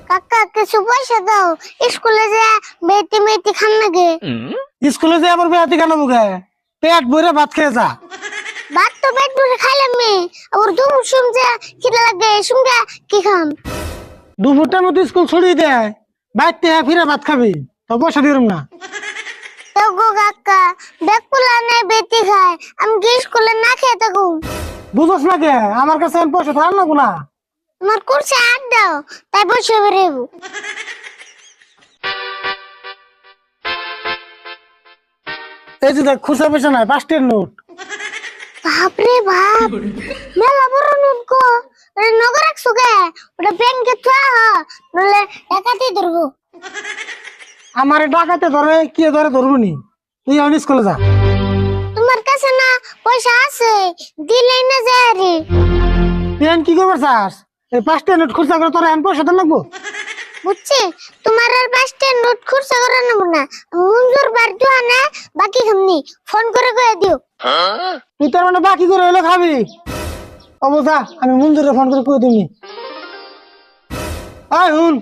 কাকা কিছু পয়সা দাও, স্কুলে যে বেটি মেটি খান নাকি। স্কুলে যে আবার বেহাতি কেন মুখে পেট ভরে ভাত খেয়ে যা। ভাত তো পেট ভরে খাইলাম নি, আবার দুপুর শুনছে খিদে লাগে শুনকে কি খাম। দুপুরটার মতো স্কুল ছড়িয়ে দেয়, বাইতে ফিরে ভাত খাবি, তো পয়সা দিলাম না। তো গো কাকা বেকুলা নাই বেটি খায়, আমি কি স্কুলে না খেয়ে থাকুম। বুঝোস না কে আমার কাছে এখন পয়সা থাক না গুনা। তোমার কুরসে হাত দাও, তাই বসে বেরেবো। এই যে দেখ খুচরা পয়সা নাই, 5 টাকার নোট। বাপরে বাপ, মেলা বড় নোট গো। ওটা নগর রাখছো কে? ওটা ব্যাংকে থুয়া নলে ডাকাতি ধরবো। আমার ডাকাতে ধরে কি ধরে ধরবো নি, তুই এখন স্কুলে যা। তোমার কাছে না পয়সা আছে, দিলেই না যায় রে। তুই এখন কি করবার চাস? এই 5 টাকার নোট খুচরা করে তোর এখন পয়সা তো লাগবো। বুঝছি, তোমার আর 5 টাকার নোট খুরসা করে নেবো না, মঞ্জুর বার দুয়া না বাকি খামনি, ফোন করে কয়ে দিও। তুই তোর মানে বাকি করে হলে খাবি। অবস্থা আমি মঞ্জুরে ফোন করে কয়ে দিবি। আয় হুন,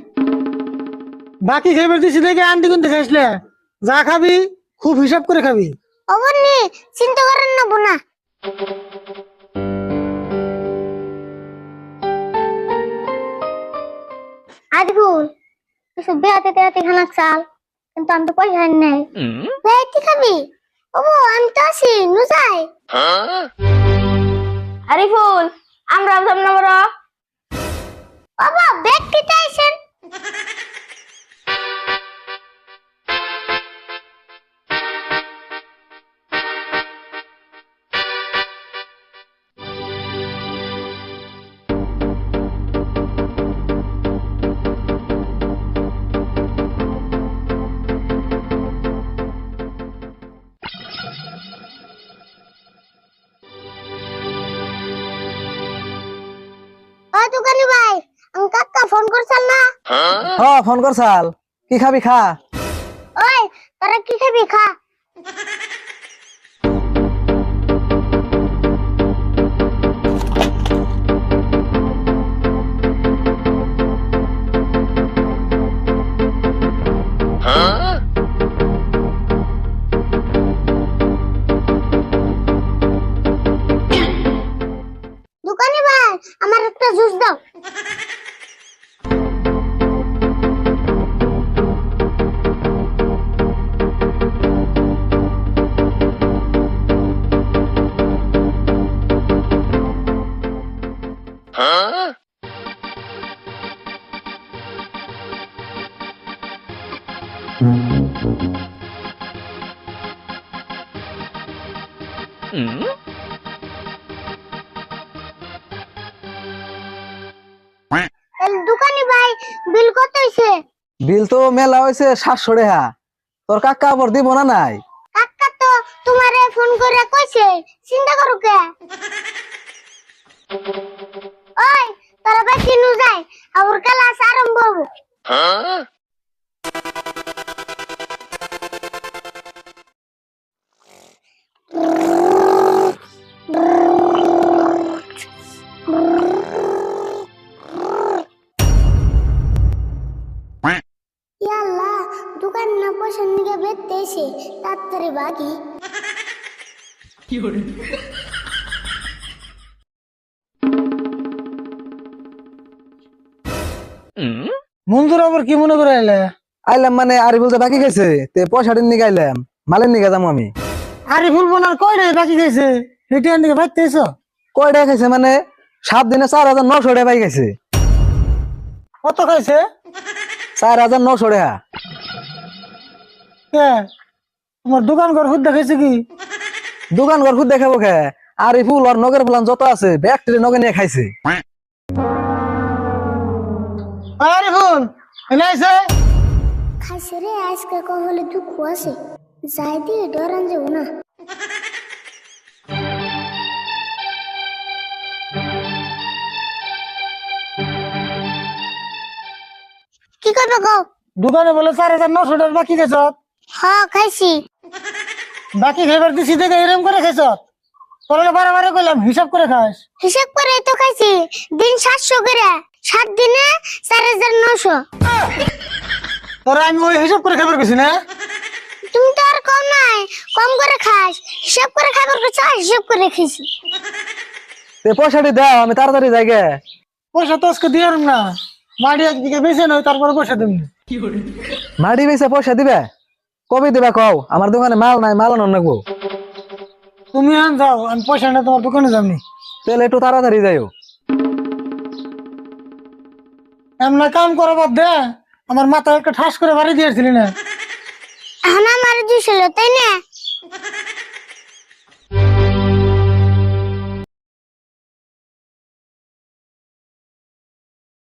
বাকি খাইবার দিছি দেখে আন্টি কিন্তু খাইসলে, যা খাবি খুব হিসাব করে খাবি। অবনি চিন্তা করেন নেবো না। আজগুল কিছু বেহাতে তেহাতে খানা চাল, কিন্তু আমি তো পয়সা নাই। বেহাতে খাবি? ওবো আমি তো আছি, নু যাই। আরিফুল, আমরা যাব না বড়। বাবা ব্যাগ দিতে আইছেন? ও দোকানি ভাই, আমি কাকা ফোন করছেন না? হ্যাঁ ফোন করছাল, কি খাবি খা। ওই তোরা কি খাবি খা। দোকানি ভাই আমার একটা জুস দাও। দোকানি ভাই বিল কত হইছে? বিল তো মেলা হয়েছে 700 টাকা। তোর কাকা আবার দিব না নাই? কাকা তো তোমারে ফোন করে কইছে, চিন্তা করো কে। ওই তোরা ভাই কিনু যাই, আবার ক্লাস আরম্ভ হবো। ইয়াল্লা, দোকান না পয়সা নিয়ে বেরতে এসে তাড়াতাড়ি বাগি। মঞ্জুর আবার কি মনে করে এলে? আইলাম মানে আরিফুল যে বাকি খাইছে, তে পয়সাটা নিয়ে আইলাম, মালের নিয়ে যাবো আমি। আরে ফুল বোনার কয়টাই বাকি গেছে, হেঁটে দিকে বাইতে এসো। কয় টাকা খাইছে মানে 7 দিনে 4900 টাকা পাই গেছে। কত খাইছে? 4900 টাকা। কে তোমার দোকান ঘর খুদ দেখাইছে কি? দোকান ঘর খুদ দেখাবো খে, আরিফুল আর নগর প্লান যত আছে ব্যাগটি নগে নিয়ে খাইছে। আরে ফুল এনে আইছে। খাইছে রে, আজকে কহলে দুঃখ আছে, যাই দিয়ে ডরান যাবো না। কি করবে গো? দোকানে বলে 4900 টাকা বাকি গেছ। হ্যাঁ খাইছি। বাকি খাইবার দিছি দেখে এরম করে খাইছ। তোরা বারবার কইলাম হিসাব করে খাস। হিসাব করে তো খাইছি, দিন 700 করে, 7 দিনে 4900। তোরা আমি ওই হিসাব করে খাবার গেছি না। তুমি তো আর কম নাই, কম করে খাস, হিসাব করে খাবার কিছু হিসাব করে খাইছি। তে পয়সাটি দাও, আমি তাড়াতাড়ি যাই গে। পয়সা তো আজকে দিয়ে না, মাটি একদিকে বেঁচে নয় তারপরে পয়সা দেব। মাটি বেচে পয়সা দিবে? কবে দিবা কও? আমার দোকানে মাল নাই, মাল আনো নাকবো। তুমি আন যাও, আমি পয়সা নিয়ে তোমার দোকানে যাবনি। তাহলে একটু তাড়াতাড়ি যাইও। এমন কাম করা বাদ দে, আমার মাথায় একটা ঠাস করে বাড়ি দিয়েছিলি না। এখন আমার দিছিল তাই না?